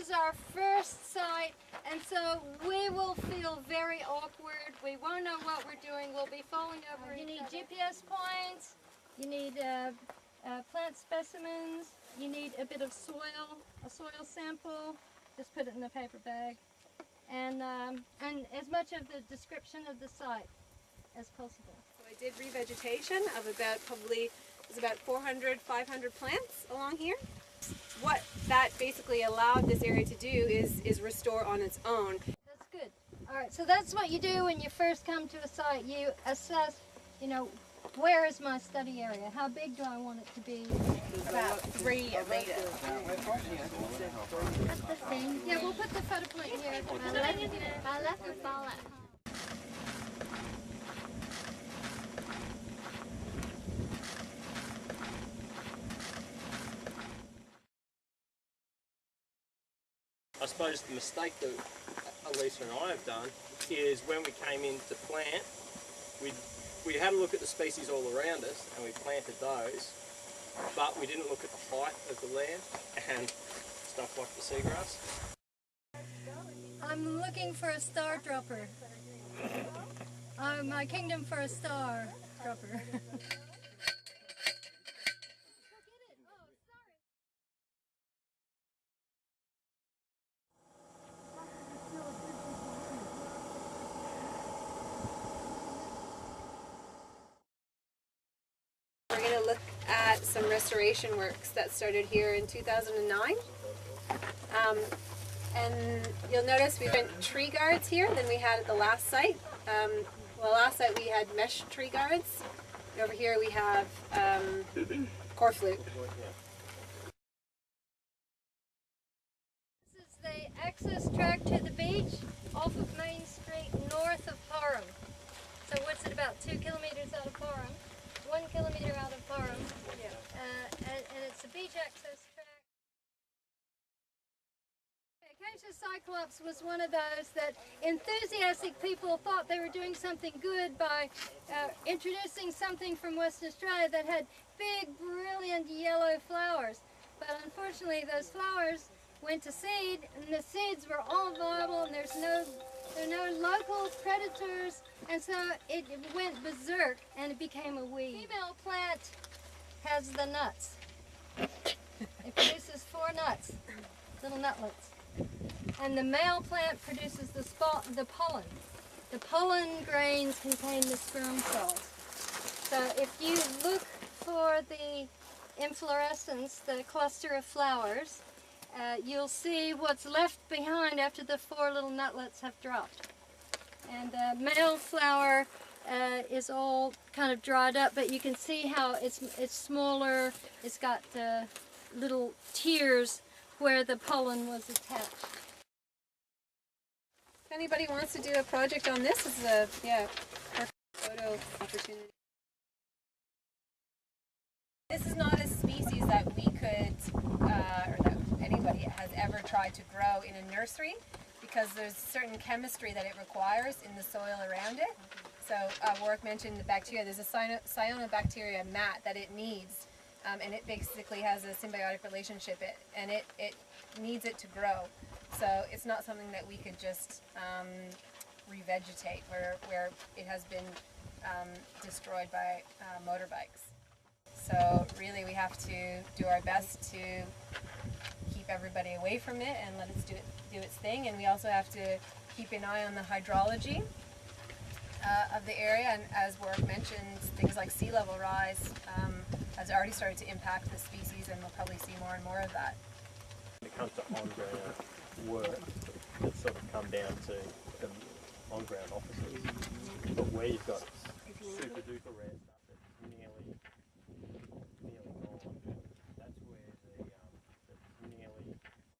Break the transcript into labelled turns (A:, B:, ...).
A: is our first site, and so we will feel very awkward. We won't know what we're doing. We'll be falling over. You need GPS points. You need plant specimens. You need a bit of soil, a soil sample. Just put it in a paper bag, and as much of the description of the site as possible.
B: So I did revegetation of about 400, 500 plants along here. What that basically allowed this area to do is restore on its own.
A: That's good. All right, so that's what you do when you first come to a site. You assess, where is my study area? How big do I want it to be?
B: About 3 meters.
A: That's the thing. Yeah, we'll put the photo plate here.
C: I left the ball at home.
D: I suppose the mistake that Elisa and I have done is when we came in to plant, we had a look at the species all around us and we planted those, but we didn't look at the height of the land and stuff like the seagrass.
A: I'm looking for a star dropper. My kingdom for a star dropper.
B: We're going to look at some restoration works that started here in 2009. And you'll notice we went tree guards here than we had at the last site. Last site we had mesh tree guards. And over here we have core flute.
A: This is the access track to the beach off of Main Street north of Parham. So what's it, about 2 kilometers out of Parham? 1 kilometer out of Parham. And it's a beach access track. Acacia Cyclops was one of those that enthusiastic people thought they were doing something good by introducing something from Western Australia that had big, brilliant yellow flowers. But unfortunately, those flowers went to seed, and the seeds were all viable, and there are no local predators, and so it went berserk, and it became a weed. The female plant has the nuts. It produces 4 nuts, little nutlets. And the male plant produces the pollen. The pollen grains contain the sperm cells. So if you look for the inflorescence, the cluster of flowers, you'll see what's left behind after the 4 little nutlets have dropped. And the male flower is all kind of dried up, but you can see how it's smaller. It's got little tears where the pollen was attached.
B: If anybody wants to do a project on this, it's a perfect photo opportunity. This is not a species that we could, or that anybody has ever tried to grow in a nursery, because there's certain chemistry that it requires in the soil around it. So Warwick mentioned the bacteria. There's a cyanobacteria mat that it needs, and it basically has a symbiotic relationship, and it needs it to grow. So it's not something that we could just revegetate where it has been destroyed by motorbikes. So really we have to do our best to keep everybody away from it and let it do its thing, and we also have to keep an eye on the hydrology of the area, and as Warwick mentioned, things like sea level rise has already started to impact the species, and we'll probably see more and more of that.
D: When it comes to on-ground work, it's sort of come down to the on-ground officers, but where you've got super duper rare